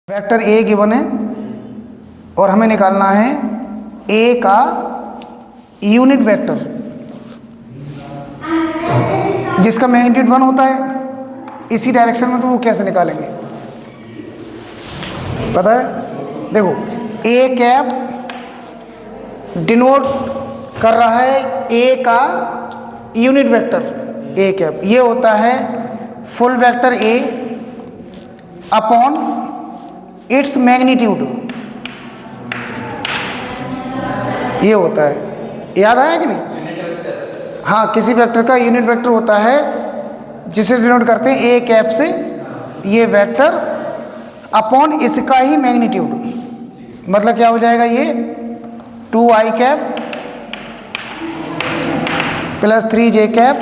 Vector A given है और हमें निकालना है ए का यूनिट वेक्टर जिसका मैग्नीट्यूड 1 होता है इसी डायरेक्शन में। तो वो कैसे निकालेंगे पता है? देखो ए कैप डिनोट कर रहा है ए का यूनिट वेक्टर। ए कैप ये होता है full vector A upon its magnitude, ये होता है। याद आया कि नहीं? हाँ, किसी वेक्टर का यूनिट वेक्टर होता है जिसे डिनोट करते हैं ए कैप से, ये वेक्टर अपॉन इसका ही मैग्नीट्यूड। मतलब क्या हो जाएगा? ये 2i cap plus 3j cap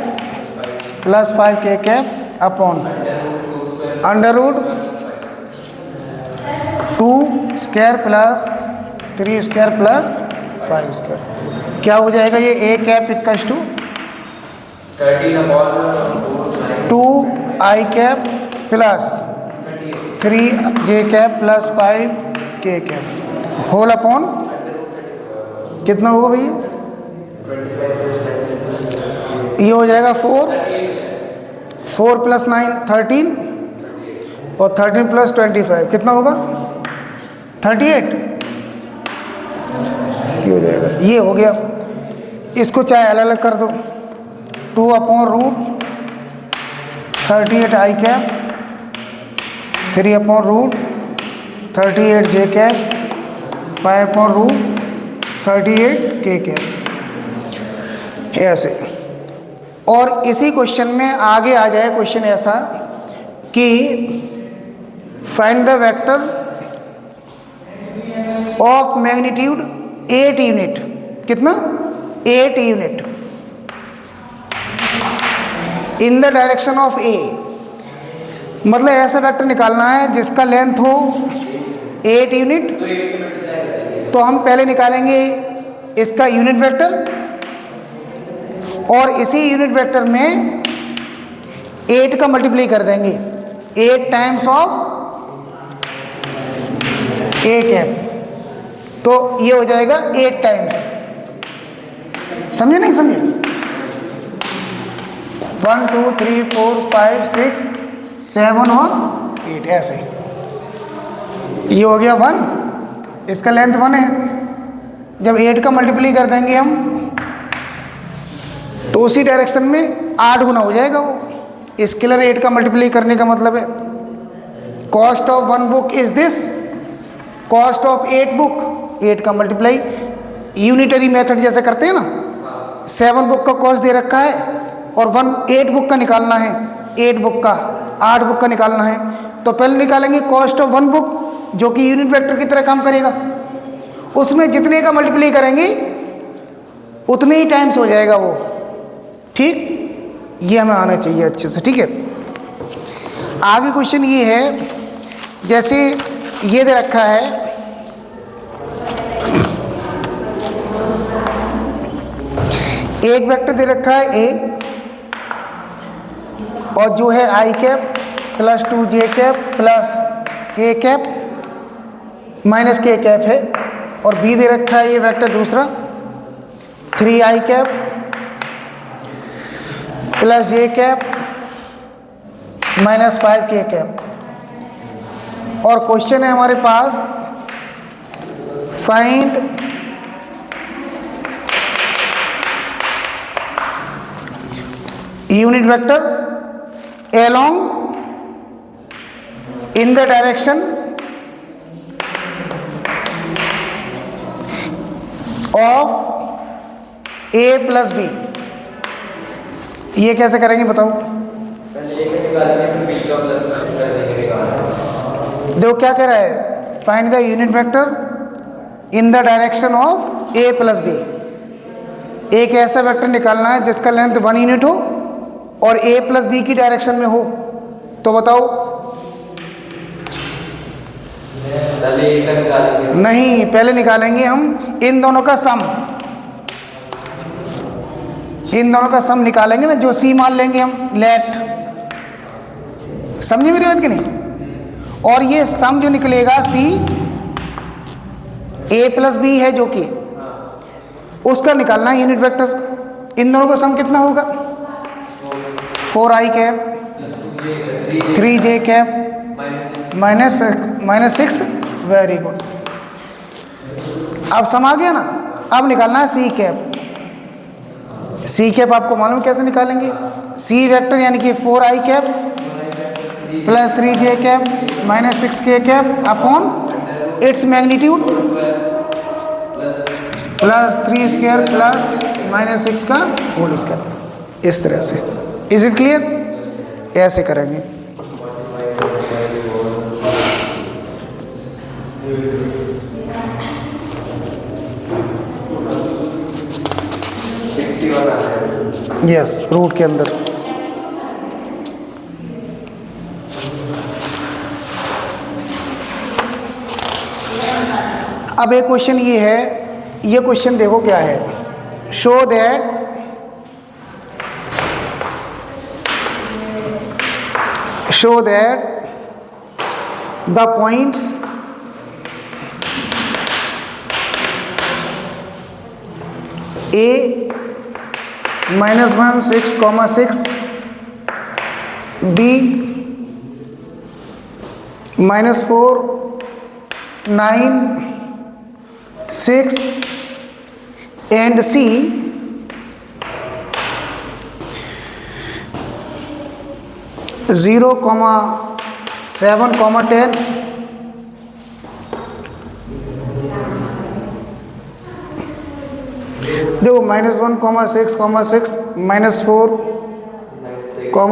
plus 5k cap upon under root 2 square plus 3 square plus 5 square. क्या हो जाएगा? ये A cap equals to 2i cap plus 3j cap plus 5k cap whole upon कितना होगा भैया? ये हो जाएगा 4 प्लस 9 13 और 13 प्लस 25 कितना होगा? 38। ये हो जाएगा। ये हो गया। इसको चाहे अलग अलग कर दो। 2 upon root 38i cap 3 upon root 38j cap 5 upon root 38k cap, ऐसे। और इसी क्वेश्चन में आगे आ जाए क्वेश्चन ऐसा कि find the vector of magnitude 8 unit. कितना? 8 unit in the direction of A. मतलब ऐसा वेक्टर निकालना है जिसका लेंथ हो 8 यूनिट। तो हम पहले निकालेंगे इसका यूनिट वेक्टर और इसी यूनिट वेक्टर में 8 का मल्टीप्लाई कर देंगे। 8 टाइम्स ऑफ ए कैप, तो ये हो जाएगा 8 टाइम्स। समझे नहीं समझे? 1 2 3 4 5 6 7 और 8 ऐसे। ये हो गया 1, इसका लेंथ 1 है। जब 8 का मल्टीप्लाई कर देंगे हम तो उसी डायरेक्शन में 8 गुना हो जाएगा वो। स्केलर 8 का मल्टीप्लाई करने का मतलब है cost of 1 book is this, cost of 8 book. 8 का मल्टीप्लाई यूनिटरी मेथड जैसे करते हैं ना, 7 बुक का कॉस्ट दे रखा है और 8 बुक का निकालना है, 8 बुक का 8 बुक का निकालना है। तो पहले निकालेंगे कॉस्ट ऑफ 1 बुक जो कि यूनिट वेक्टर की तरह काम करेगा। उसमें जितने का मल्टीप्लाई करेंगे उतने ही टाइम्स हो जाएगा वो। ठीक, ये हमें आना चाहिए अच्छे से। ठीक है, आगे क्वेश्चन ये है, जैसे ये दे रखा है एक वेक्टर दे रखा है ए और जो है i cap plus 2j cap plus k cap minus k cap है, और b दे रखा है ये वेक्टर दूसरा 3i cap plus j cap minus 5k cap. और क्वेश्चन है हमारे पास find unit vector along in the direction of a plus b। ये कैसे करेंगे बताओ? देखो क्या कह रहा है, find the unit vector in the direction of a plus B. एक ऐसा वेक्टर निकालना है जिसका लेंथ 1 यूनिट हो और a प्लस बी की डायरेक्शन में हो। तो बताओ। नहीं, पहले निकालेंगे हम इन दोनों का सम। इन दोनों का सम निकालेंगे ना, जो सी मान लेंगे हम लेट। समझे मेरी बात कि नहीं? और ये सम जो निकलेगा सी ए प्लस बी है जो कि उसका निकालना है यूनिट वेक्टर। इन दोनों का सम कितना होगा? 4i cap 3j cap minus 6। Very good, अब सम आ गया ना। अब निकालना है सी कैप। सी कैप आपको मालूम कैसे निकालेंगे? सी वेक्टर यानी कि 4i cap plus 3j cap minus 6k cap upon its magnitude plus 3 square plus minus 6 का होल स्क्वायर। इस तरह से। Is it clear? ऐसे करेंगे। यस, रूट के अंदर। अब एक क्वेश्चन ये है, ये क्वेश्चन देखो क्या है। Show that the points A -1 6,6 B -4 9 6 and C 0, 7, 10 देखो -1, 6, 6 -4,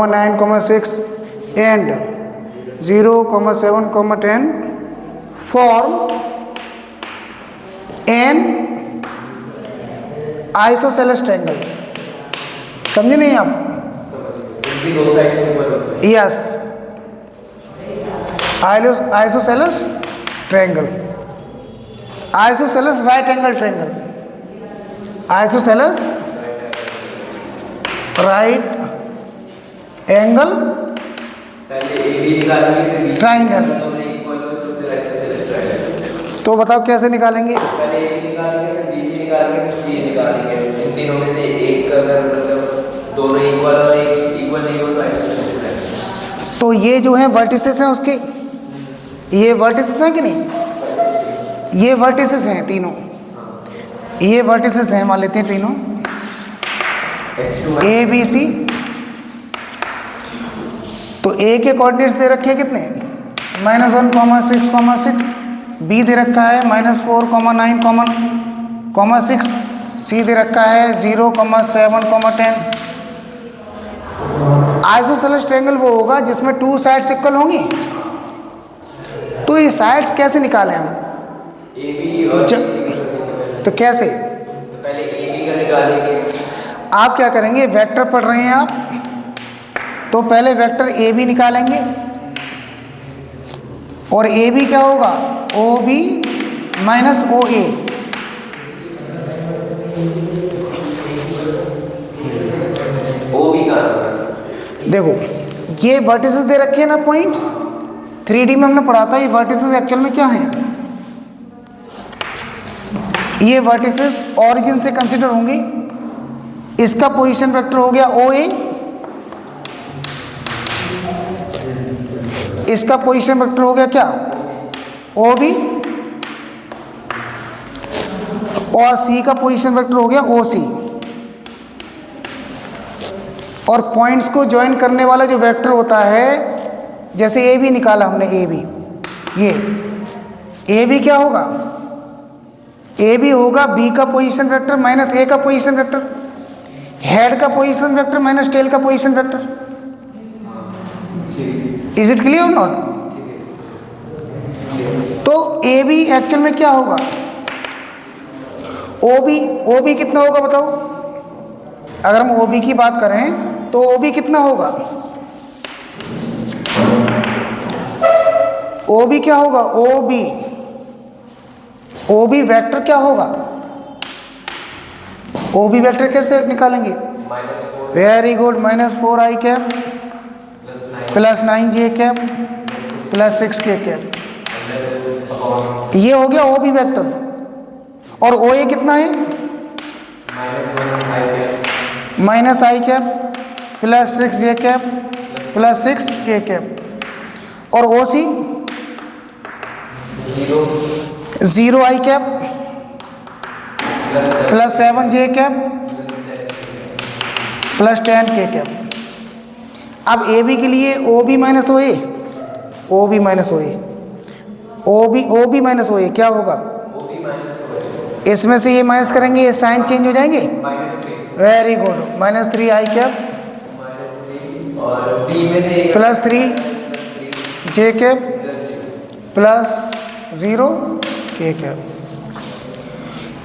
9, 6 and 0, 7, 10 form an isosceles triangle। समझे नहीं आप? Yes, isosceles triangle, isosceles right angle triangle, isosceles right angle triangle। तो बताओ कैसे निकालेंगे? पहले ए निकालेंगे, फिर बी सी निकालेंगे, फिर सी निकालेंगे। इन तीनों में से एक अगर मतलब दोनों इक्वल और एक इक्वल नहीं हो तो आइसोसेलेस। तो ये जो है वर्टिसेस हैं उसके, ये वर्टिसेस हैं कि नहीं? ये वर्टिसेस हैं तीनों, ये वर्टिसेस हैं, मान लेते हैं तीनों ए बी सी। तो ए के कोऑर्डिनेट्स दे रखे हैं कितने? -1, 6, 6। बी दे रखा है -4, 9, 6। सी दे रखा है 0, 7, 10। आइसोसेलेस ट्रायंगल वो होगा जिसमें 2 साइड्स इक्वल होंगी। तो ये साइड्स कैसे निकालें हम? ए बी और तो कैसे? तो पहले ए बी का निकालेंगे। आप क्या करेंगे? वेक्टर पढ़ रहे हैं आप, तो पहले वेक्टर ए बी निकालेंगे। और ए बी क्या होगा? ओ बी माइनस ओ ए। ओ बी का देखो ये वर्टिसेस दे रखे हैं ना पॉइंट्स, 3D में हमने पढ़ा था। ये वर्टिसेस एक्चुअल में क्या हैं? ये वर्टिसेस ओरिजिन से कंसिडर होंगे। इसका पोजीशन वेक्टर हो गया ओ ए, इसका पोजीशन वेक्टर हो गया क्या? ओ बी, और सी का पोजीशन वेक्टर हो गया ओ सी। और पॉइंट्स को ज्वाइन करने वाला जो वेक्टर होता है, जैसे ए बी निकाला हमने, ए बी, ये ए बी क्या होगा? ए बी होगा बी का पोजीशन वेक्टर माइनस ए का पोजीशन वेक्टर, हेड का पोजीशन वेक्टर माइनस टेल का position vector. Is it clear और नॉट? तो ए बी एक्चुअल में क्या होगा? ओ बी कितना होगा बताओ? अगर हम ओ बी की बात करें तो ओ बी कितना होगा? ओ बी क्या होगा? ओ बी वेक्टर क्या होगा? ओ बी वेक्टर कैसे निकालेंगे? Very good, -4i cap plus 9j cap plus 6 के कैप, ये हो गया ओ बी वेक्टर। और ओ ए कितना है? माइनस आई कैप प्लस 6 जे कैप प्लस 6 के कैप। और ओ सी 0 आई कैप प्लस 7 जे कैप प्लस 10 के कैप। अब ए बी के लिए ओ बी माइनस ओ ए, ओ बी माइनस ओ ए, ओ बी माइनस ओ ए क्या होगा? इसमें से ये माइनस करेंगे, ये साइन चेंज हो जाएंगे। वेरी गुड, माइनस 3 आई कैप प्लस 3 जे कैप प्लस 0 के कैप।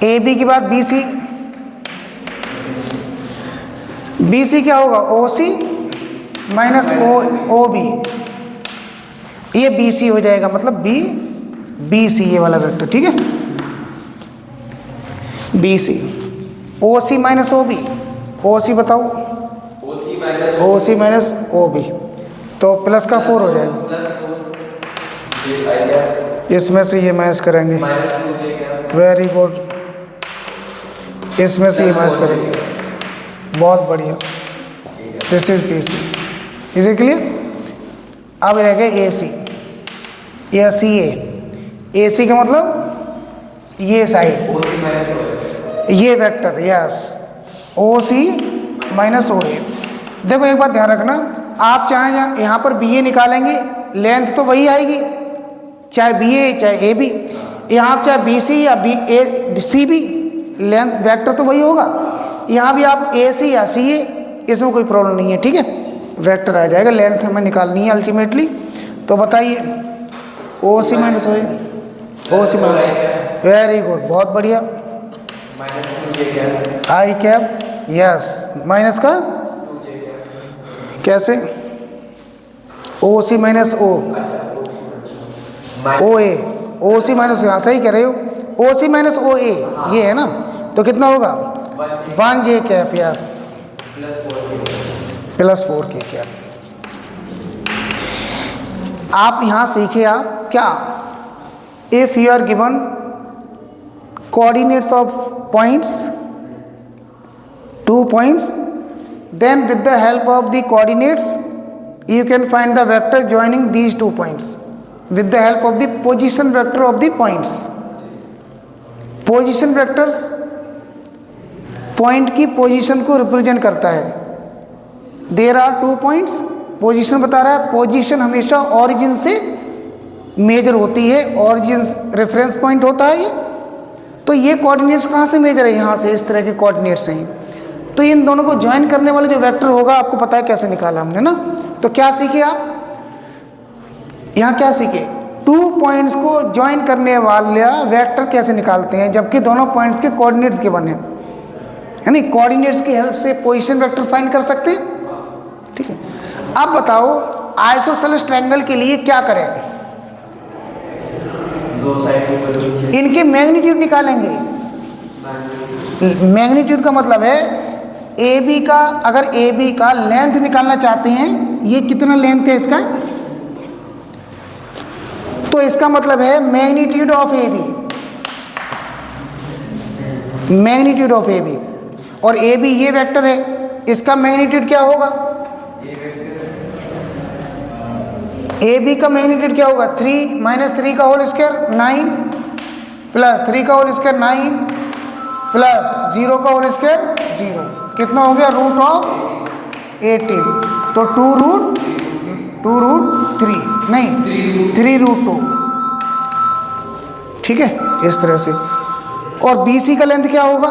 ए बी के बाद बी सी, बी सी क्या होगा? ओ सी माइनस ओ बी, ये बी सी हो जाएगा, मतलब बी सी ये वाला वेक्टर, ठीक है। बी सी, ओ सी माइनस ओ बी, ओ सी बताओ, ओ सी माइनस ओ बी, तो प्लस का 4 हो जाएगा। इसमें से ये माइनस करेंगे, वेरी गुड, इसमें से ये माइनस करेंगे, बहुत बढ़िया। This is B C, is it clear? अब रह गए ए सी या सी ए सी का मतलब ये साइड, ये वेक्टर, यस, ओ सी माइनस ओ ए। देखो एक बात ध्यान रखना, आप चाहे यहाँ पर बी ए निकालेंगे, लेंथ तो वही आएगी, चाहे बी ए चाहे ए बी। यहाँ आप चाहे बी सी या बी ए सी बी, लेंथ वेक्टर तो वही होगा। यहाँ भी आप ए सी या सी ए, इसमें कोई प्रॉब्लम नहीं है, ठीक है, वेक्टर आ जाएगा, लेंथ हमें निकालनी है अल्टीमेटली। तो बताइए, ओ सी माइनस ओ ए, ओ सी माइनस, वेरी गुड, बहुत बढ़िया। आई कैप, यस, माइनस का कैसे? ओ सी माइनस ओ ए, ओ सी माइनस, यहाँ सही कह रहे हो, ओ सी माइनस ओ ए, ये है ना, तो कितना होगा? 1 जे कैप, यस, प्लस 4 के कैप। आप यहाँ सीखे आप क्या? If you are given coordinates of points, 2 points, then with the help of the coordinates you can find the vector joining these 2 points with the help of the position vector of the points. Position vectors point की position को represent करता है। There are 2 points, position बता रहा है, position हमेशा origin से major होती है, ऑरिजिन रेफरेंस पॉइंट होता है ये। तो ये कोऑर्डिनेट्स कहाँ से मेजर है? यहाँ से, इस तरह के कोऑर्डिनेट्स हैं। तो इन दोनों को ज्वाइन करने वाले जो वेक्टर होगा, आपको पता है कैसे निकाला हमने ना। तो क्या सीखे आप यहाँ? क्या सीखे? 2 पॉइंट्स को ज्वाइन करने वाला वेक्टर कैसे निकालते हैं, जबकि दोनों पॉइंट्स के कोऑर्डिनेट्स गिवन है, यानी कोऑर्डिनेट्स की हेल्प से पोजीशन वेक्टर फाइंड कर सकते हैं, ठीक है। अब बताओ, आइसोसेलेस ट्रायंगल के लिए क्या करें? इनके मैग्नीट्यूड निकालेंगे। मैग्नीट्यूड का मतलब है ए बी का, अगर ए बी का लेंथ निकालना चाहते हैं, ये कितना लेंथ है इसका, तो इसका मतलब है magnitude of A B, magnitude of A B. और ए बी ये वेक्टर है, इसका मैग्नीट्यूड क्या होगा? ए बी का मैग्नीट्यूड क्या होगा? 3 माइनस 3 का होल स्क्वायर 9 प्लस 3 का होल स्क्वायर 9 प्लस 0 का होल स्क्वायर 0, कितना हो गया? Root of 18। तो 2 रूट 3 नहीं 3 रूट 2, ठीक है, इस तरह से। और बी सी का लेंथ क्या होगा?